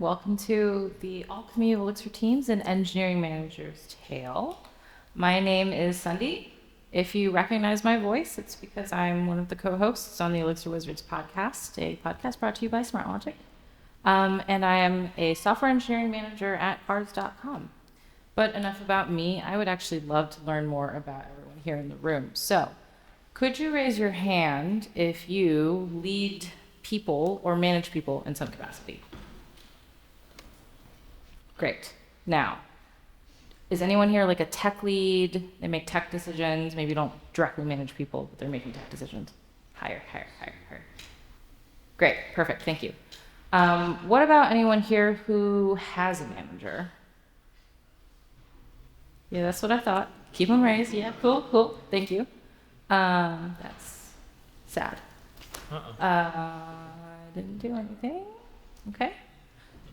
Welcome to the Alchemy of Elixir Teams and Engineering Manager's Tale. My name is Sundi. If you recognize my voice, it's because I'm one of the co-hosts on the Elixir Wizards podcast, a podcast brought to you by SmartLogic. And I am a software engineering manager at cards.com. But enough about me. I would actually love to learn more about everyone here in the room. So, could you raise your hand if you lead people or manage people in some capacity? Great. Now, is anyone here like a tech lead? They make tech decisions. Maybe you don't directly manage people, but they're making tech decisions. Hire. Great. Perfect. Thank you. What about anyone here who has a manager? Yeah, that's what I thought. Keep them raised. Yeah, cool. Thank you. That's sad. Didn't do anything. Okay.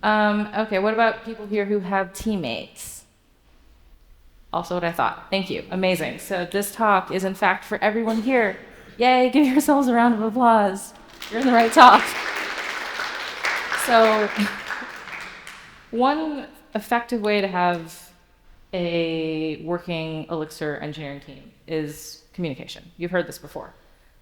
Okay, what about people here who have teammates? Also what I thought. Thank you. Amazing. So this talk is in fact for everyone here. Yay, give yourselves a round of applause. You're in the right talk. So one effective way to have a working Elixir engineering team is communication. You've heard this before.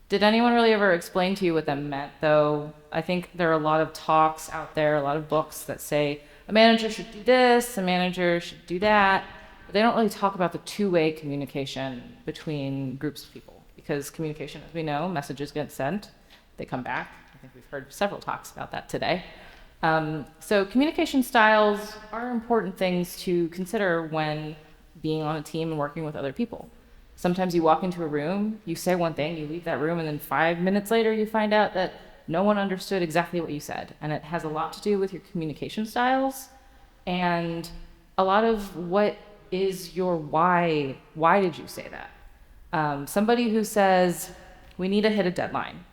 Did anyone really ever explain to you what that meant, though? I think there are a lot of talks out there, a lot of books that say a manager should do this, a manager should do that, but they don't really talk about the two-way communication between groups of people, because communication, as we know, messages get sent, they come back. I think we've heard several talks about that today. So communication styles are important things to consider when being on a team and working with other people. Sometimes you walk into a room, you say one thing, you leave that room, and then 5 minutes later you find out that no one understood exactly what you said. And it has a lot to do with your communication styles and a lot of what is your why. Why did you say that? Somebody who says, we need to hit a deadline.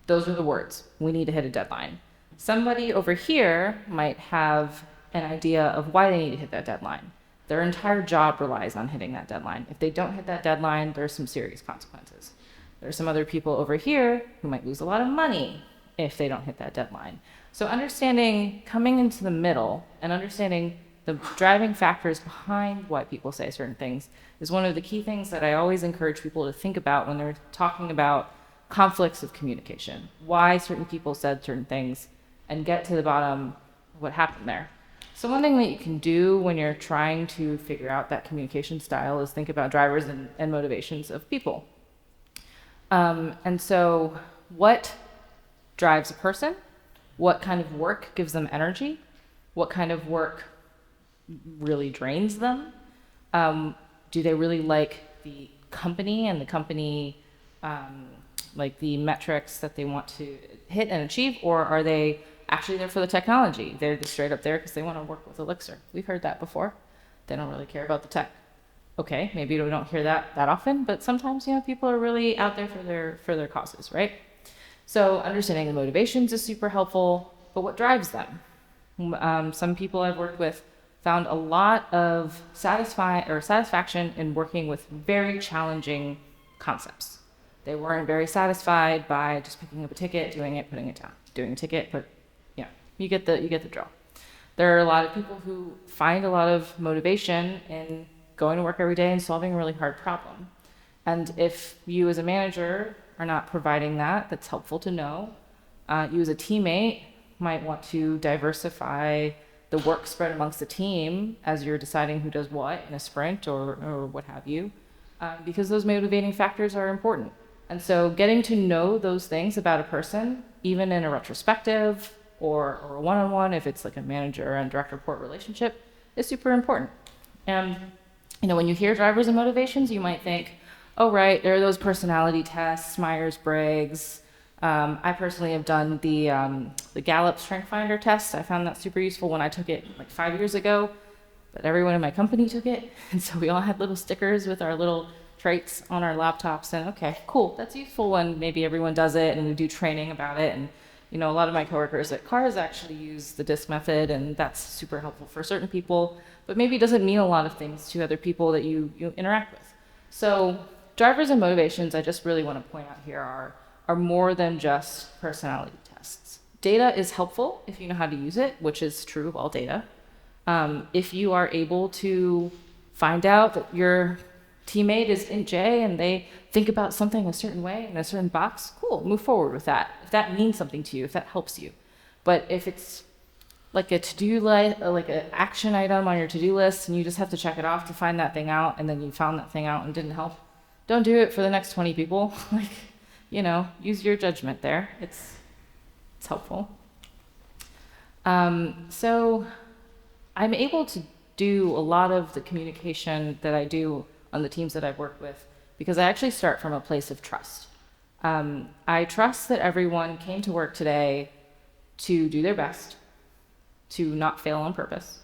Those are the words, we need to hit a deadline. Somebody over here might have an idea of why they need to hit that deadline. Their entire job relies on hitting that deadline. If they don't hit that deadline, there are some serious consequences. There are some other people over here who might lose a lot of money if they don't hit that deadline. So understanding, coming into the middle and understanding the driving factors behind why people say certain things is one of the key things that I always encourage people to think about when they're talking about conflicts of communication, why certain people said certain things, and get to the bottom of what happened there. So one thing that you can do when you're trying to figure out that communication style is think about drivers and motivations of people. And so what drives a person? What kind of work gives them energy? What kind of work really drains them? Do they really like the company and the company, like the metrics that they want to hit and achieve, or are they actually there for the technology? They're just straight up there because they want to work with Elixir. We've heard that before. They don't really care about the tech. Okay, maybe we don't hear that often, but sometimes, people are really out there for their causes, right? So understanding the motivations is super helpful, but what drives them? Some people I've worked with found a lot of satisfaction in working with very challenging concepts. They weren't very satisfied by just picking up a ticket, doing it, putting it down, doing a ticket, but you get the drill. There are a lot of people who find a lot of motivation in going to work every day and solving a really hard problem. And if you as a manager are not providing that, that's helpful to know. You as a teammate might want to diversify the work spread amongst the team as you're deciding who does what in a sprint or what have you, because those motivating factors are important. And so getting to know those things about a person, even in a retrospective or a one-on-one, if it's like a manager and direct report relationship, is super important. And when you hear drivers and motivations, you might think, oh, right, there are those personality tests, Myers-Briggs. I personally have done the Gallup Strength Finder test. I found that super useful when I took it like 5 years ago, but everyone in my company took it. And so we all had little stickers with our little traits on our laptops, and okay, cool, that's useful when maybe everyone does it and we do training about it. And a lot of my coworkers at cars actually use the DISC method, and that's super helpful for certain people, but maybe it doesn't mean a lot of things to other people that you interact with. So drivers and motivations, I just really want to point out here, are more than just personality tests. data is helpful if you know how to use it, which is true of all data. If you are able to find out that your teammate is int J and they think about something a certain way in a certain box, cool, move forward with that. If that means something to you, if that helps you. But if it's like a to-do list, like an action item on your to-do list, and you just have to check it off to find that thing out, and then you found that thing out and didn't help, don't do it for the next 20 people. Like, use your judgment there. It's helpful. So I'm able to do a lot of the communication that I do on the teams that I've worked with because I actually start from a place of trust. I trust that everyone came to work today to do their best, to not fail on purpose,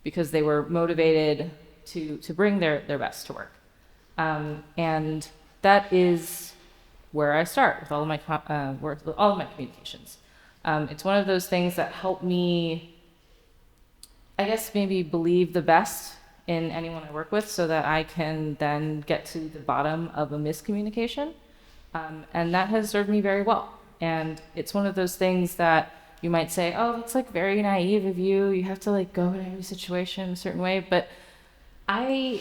because they were motivated to bring their best to work. And that is where I start with all of my communications. It's one of those things that help me, I guess, maybe believe the best in anyone I work with so that I can then get to the bottom of a miscommunication. And that has served me very well. And it's one of those things that you might say, oh, it's like very naive of you. You have to like go in every situation a certain way. But I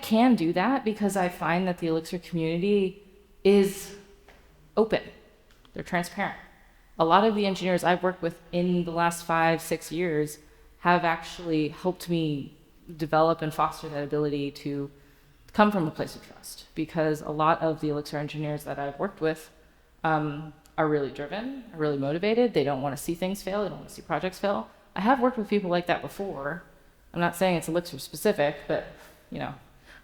can do that because I find that the Elixir community is open. They're transparent. A lot of the engineers I've worked with in the last 5-6 years have actually helped me develop and foster that ability to come from a place of trust, because a lot of the Elixir engineers that I've worked with are really driven, are really motivated. They don't want to see things fail. They don't want to see projects fail. I have worked with people like that before. I'm not saying it's Elixir specific, but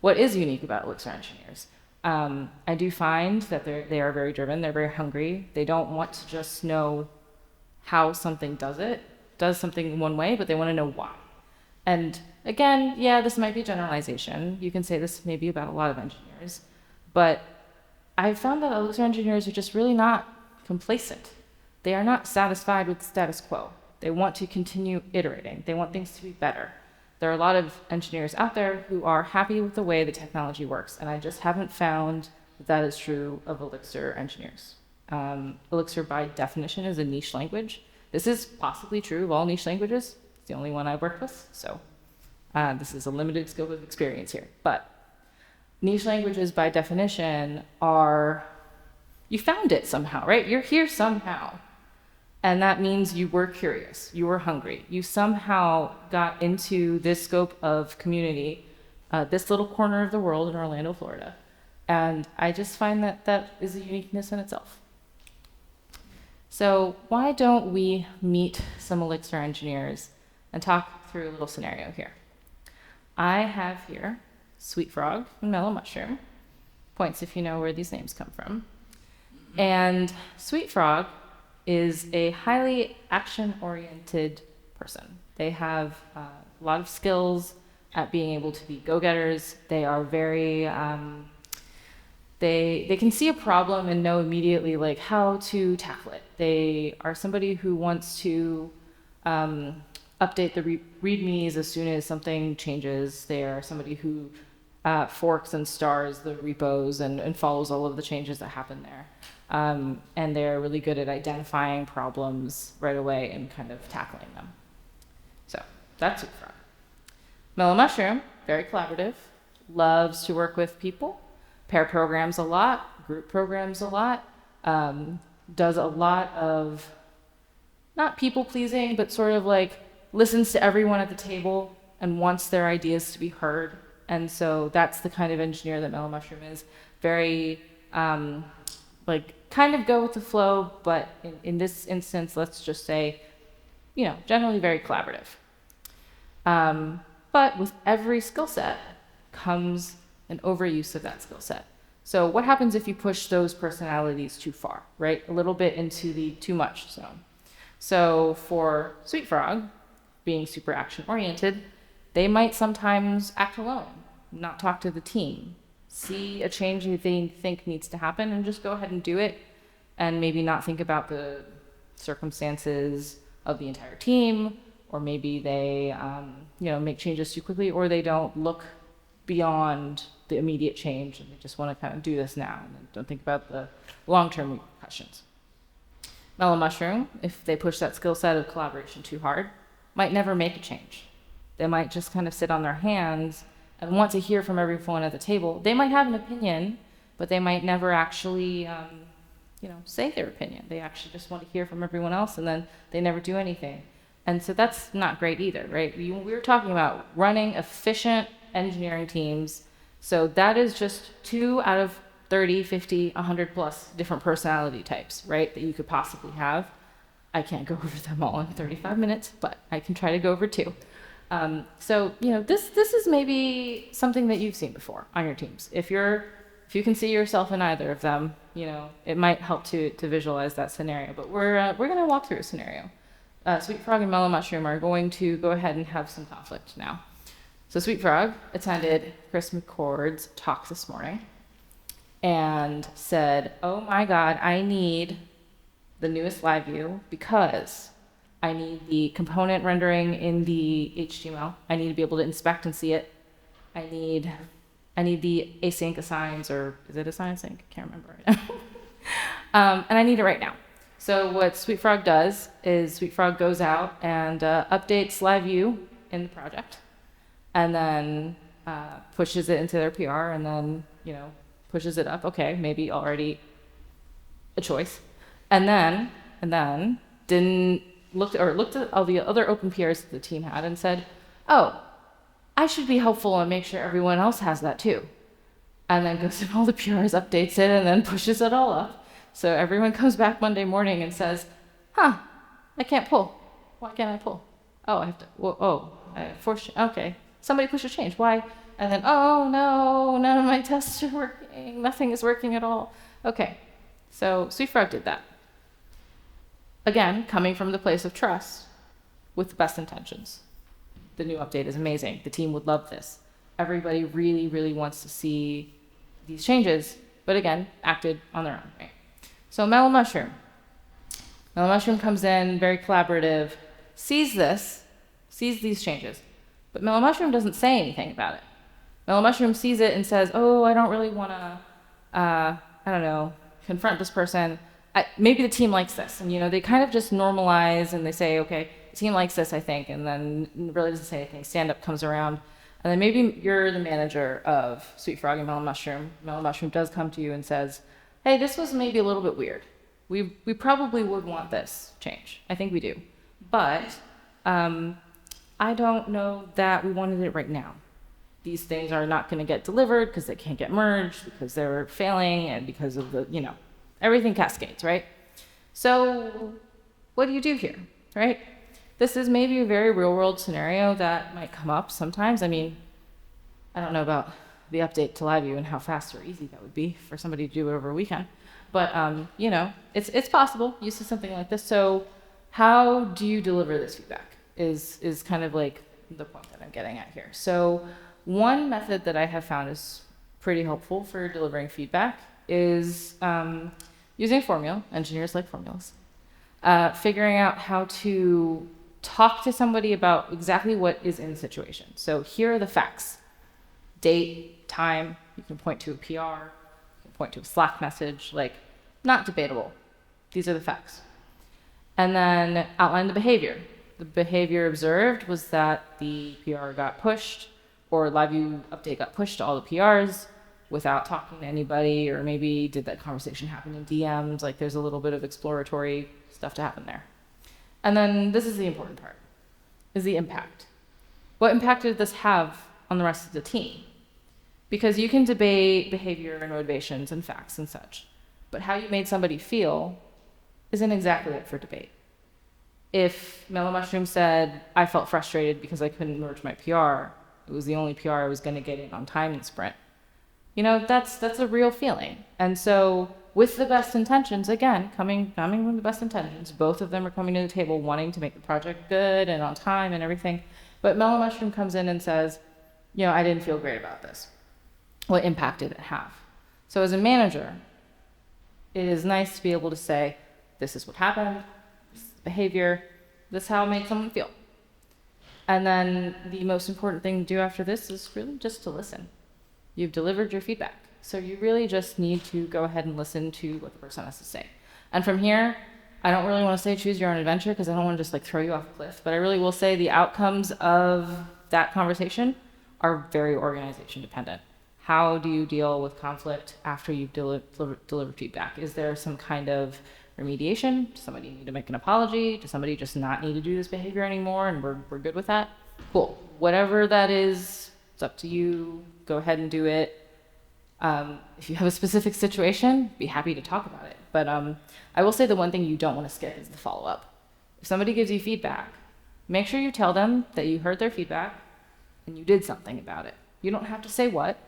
what is unique about Elixir engineers? I do find that they are very driven. They're very hungry. They don't want to just know how something does something one way, but they want to know why. And again, yeah, this might be a generalization. You can say this maybe about a lot of engineers, but I've found that Elixir engineers are just really not complacent. They are not satisfied with the status quo. They want to continue iterating. They want things to be better. There are a lot of engineers out there who are happy with the way the technology works, and I just haven't found that is true of Elixir engineers. Elixir, by definition, is a niche language. This is possibly true of all niche languages. It's the only one I've worked with, so this is a limited scope of experience here. But niche languages, by definition, you found it somehow, right? You're here somehow. And that means you were curious, you were hungry, you somehow got into this scope of community, this little corner of the world in Orlando, Florida. And I just find that is a uniqueness in itself. So why don't we meet some Elixir engineers and talk through a little scenario here. I have here Sweet Frog and Mellow Mushroom. Points if you know where these names come from. And Sweet Frog is a highly action-oriented person. They have a lot of skills at being able to be go-getters. They are very, they can see a problem and know immediately like how to tackle it. They are somebody who wants to update the readmes as soon as something changes. They are somebody who forks and stars the repos and follows all of the changes that happen there. And they're really good at identifying problems right away and kind of tackling them. So that's Sweet Frog. Mellow Mushroom, very collaborative, loves to work with people, pair programs a lot, group programs a lot, does a lot of, not people pleasing, but sort of like listens to everyone at the table and wants their ideas to be heard. And so that's the kind of engineer that Mellow Mushroom is. Very, kind of go with the flow, but in this instance, let's just say, generally very collaborative. But with every skill set comes an overuse of that skill set. So what happens if you push those personalities too far, right? A little bit into the too much zone. So for Sweet Frog, being super action-oriented, they might sometimes act alone, not talk to the team, see a change they think needs to happen and just go ahead and do it, and maybe not think about the circumstances of the entire team, or maybe they make changes too quickly, or they don't look beyond the immediate change and they just want to kind of do this now and don't think about the long-term repercussions. Mellow Mushroom, if they push that skill set of collaboration too hard, might never make a change. They might just kind of sit on their hands and want to hear from everyone at the table. They might have an opinion, but they might never actually, say their opinion. They actually just want to hear from everyone else, and then they never do anything. And so that's not great either, right? We were talking about running efficient engineering teams. So that is just 2 out of 30, 50, 100 plus different personality types, right, that you could possibly have. I can't go over them all in 35 minutes, but I can try to go over 2. This is maybe something that you've seen before on your teams. If you can see yourself in either of them, it might help to visualize that scenario. But we're going to walk through a scenario. Sweet Frog and Mellow Mushroom are going to go ahead and have some conflict now. So Sweet Frog attended Chris McCord's talk this morning and said, oh my God, I need the newest live view because I need the component rendering in the HTML. I need to be able to inspect and see it. I need the async assigns, or is it assign async? I can't remember right now. And I need it right now. So what SweetFrog does is SweetFrog goes out and updates live view in the project, and then pushes it into their PR, and then pushes it up. Okay, maybe already a choice, and then didn't looked at all the other open PRs that the team had and said, oh, I should be helpful and make sure everyone else has that too. And then goes in all the PRs, updates it, and then pushes it all up. So everyone comes back Monday morning and says, I can't pull. Why can't I pull? Oh, I have to, okay. Somebody push a change. Why? And then, oh no, none of my tests are working. Nothing is working at all. Okay, so SweetFrog did that. Again, coming from the place of trust with the best intentions. The new update is amazing. The team would love this. Everybody really, really wants to see these changes, but again, acted on their own, right? So Mellow Mushroom comes in, very collaborative, sees these changes, but Mellow Mushroom doesn't say anything about it. Mellow Mushroom sees it and says, oh, I don't really want to, confront this person. Maybe the team likes this. And, they kind of just normalize and they say, okay, the team likes this, I think, and then really doesn't say anything. Stand-up comes around. And then maybe you're the manager of Sweet Frog and Mellow Mushroom. Mellow Mushroom does come to you and says, hey, this was maybe a little bit weird. We probably would want this change. I think we do. But I don't know that we wanted it right now. These things are not going to get delivered because they can't get merged, because they're failing, and because of the, everything cascades, right? So what do you do here, right? This is maybe a very real-world scenario that might come up sometimes. I mean, I don't know about the update to LiveView and how fast or easy that would be for somebody to do it over a weekend. But, it's possible. You see something like this. So how do you deliver this feedback is kind of like the point that I'm getting at here. So one method that I have found is pretty helpful for delivering feedback is using formula. Engineers like formulas. Figuring out how to talk to somebody about exactly what is in the situation. So here are the facts. Date, time, you can point to a PR, you can point to a Slack message, not debatable. These are the facts. And then outline the behavior. The behavior observed was that the PR got pushed, or LiveView update got pushed to all the PRs without talking to anybody, or maybe did that conversation happen in DMs? There's a little bit of exploratory stuff to happen there. And then this is the important part, is the impact. What impact did this have on the rest of the team? Because you can debate behavior and motivations and facts and such, but how you made somebody feel isn't exactly up for debate. If Mellow Mushroom said, I felt frustrated because I couldn't merge my PR, it was the only PR I was going to get in on time in sprint, that's a real feeling. And so with the best intentions, again, coming from the best intentions, both of them are coming to the table wanting to make the project good and on time and everything. But Mellow Mushroom comes in and says, I didn't feel great about this. What impact did it have? So as a manager, it is nice to be able to say, this is what happened, this is the behavior, this is how it made someone feel. And then the most important thing to do after this is really just to listen. You've delivered your feedback. So you really just need to go ahead and listen to what the person has to say. And from here, I don't really want to say choose your own adventure because I don't want to just like throw you off a cliff, but I really will say the outcomes of that conversation are very organization dependent. How do you deal with conflict after you've delivered feedback? Is there some kind of remediation? Does somebody need to make an apology? Does somebody just not need to do this behavior anymore and we're good with that? Cool. Whatever that is, it's up to you. Go ahead and do it. If you have a specific situation, be happy to talk about it. But I will say the one thing you don't want to skip is the follow-up. If somebody gives you feedback, make sure you tell them that you heard their feedback and you did something about it. You don't have to say what.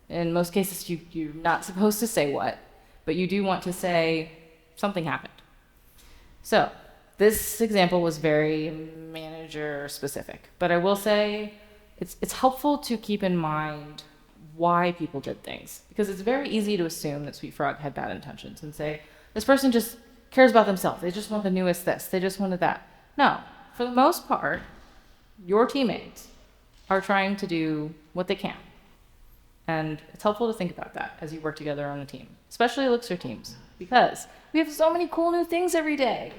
In most cases, you're not supposed to say what, but you do want to say something happened. So this example was very manager specific, but I will say it's helpful to keep in mind why people did things, because it's very easy to assume that Sweet Frog had bad intentions and say, this person just cares about themselves. They just want the newest this. They just wanted that. No, for the most part, your teammates are trying to do what they can. And it's helpful to think about that as you work together on a team, especially Elixir teams, because we have so many cool new things every day.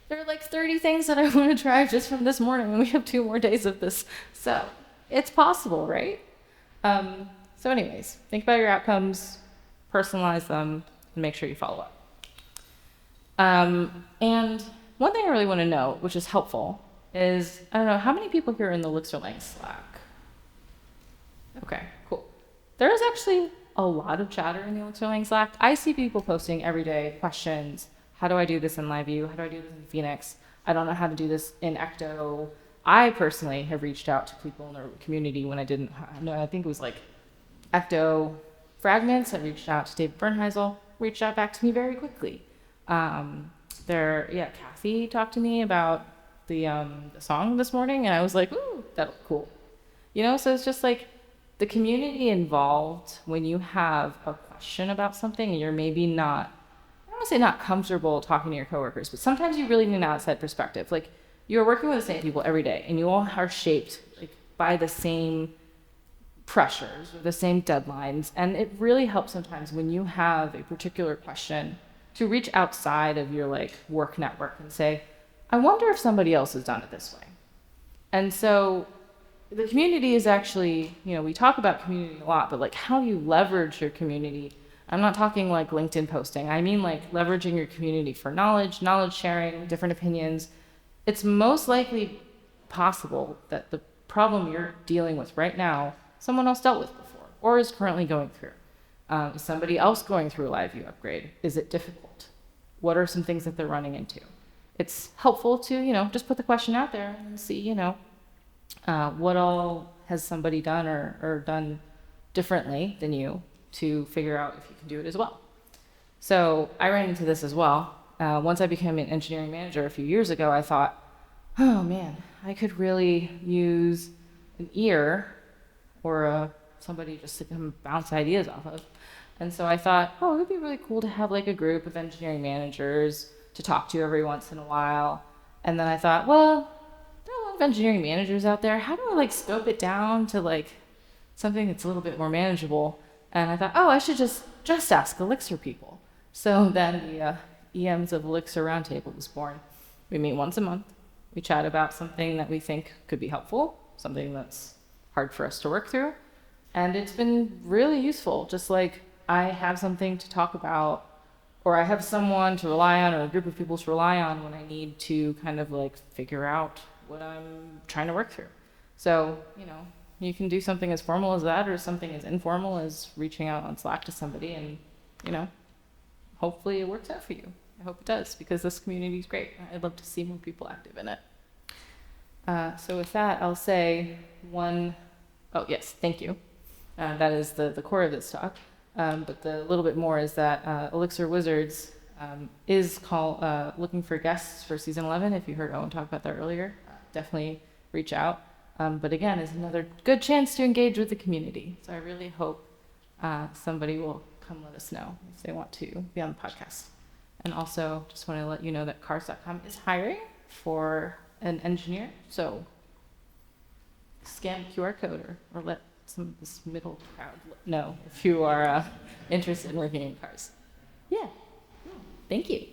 There are like 30 things that I want to try just from this morning, and we have 2 more days of this. So it's possible, right? So anyways, think about your outcomes, personalize them, and make sure you follow up. And one thing I really want to note, which is helpful, is, I don't know, how many people here are in the ElixirLang Slack? Okay, cool. There is actually a lot of chatter in the ElixirLang Slack. I see people posting every day questions. How do I do this in LiveView? How do I do this in Phoenix? I don't know how to do this in Ecto. I personally have reached out to people in the community when I didn't know. I think it was like Ecto Fragments. I reached out to David Bernheisel, reached out back to me very quickly. Kathy talked to me about the song this morning, and I was like, ooh, that looked cool. You know, so it's just like the community involved when you have a question about something and you're maybe not, I don't want to say not comfortable talking to your coworkers, but sometimes you really need an outside perspective. Like, you're working with the same people every day and you all are shaped like by the same pressures or the same deadlines. And it really helps sometimes when you have a particular question to reach outside of your like work network and say, I wonder if somebody else has done it this way. And so the community is actually, you know, we talk about community a lot, but like how you leverage your community. I'm not talking like LinkedIn posting. I mean like leveraging your community for knowledge sharing, different opinions. It's most likely possible that the problem you're dealing with right now, someone else dealt with before or is currently going through. Is somebody else going through a LiveView upgrade? Is it difficult? What are some things that they're running into? It's helpful to, you know, just put the question out there and see, you know, what all has somebody done or done differently than you to figure out if you can do it as well. So I ran into this as well. Once I became an engineering manager a few years ago, I thought, oh man, I could really use an ear or somebody just to come bounce ideas off of. And so I thought, oh, it would be really cool to have like a group of engineering managers to talk to every once in a while. And then I thought, well, there are a lot of engineering managers out there. How do I like scope it down to like something that's a little bit more manageable? And I thought, oh, I should just ask Elixir people. So then the EMs of Elixir Roundtable was born. We meet once a month. We chat about something that we think could be helpful, something that's hard for us to work through. And it's been really useful. Just like I have something to talk about, or I have someone to rely on, or a group of people to rely on when I need to kind of like figure out what I'm trying to work through. So, you know, you can do something as formal as that, or something as informal as reaching out on Slack to somebody, and, you know, hopefully it works out for you. I hope it does, because this community is great. I'd love to see more people active in it. So with that, I'll say oh yes, thank you. That is the core of this talk. But the little bit more is that Elixir Wizards is looking for guests for season 11. If you heard Owen talk about that earlier, definitely reach out. But again, it's another good chance to engage with the community. So I really hope somebody will come let us know if they want to be on the podcast. And also just want to let you know that cars.com is hiring for an engineer. So scan the QR code or let some of this middle crowd know if you are interested in working in cars. Yeah. Thank you.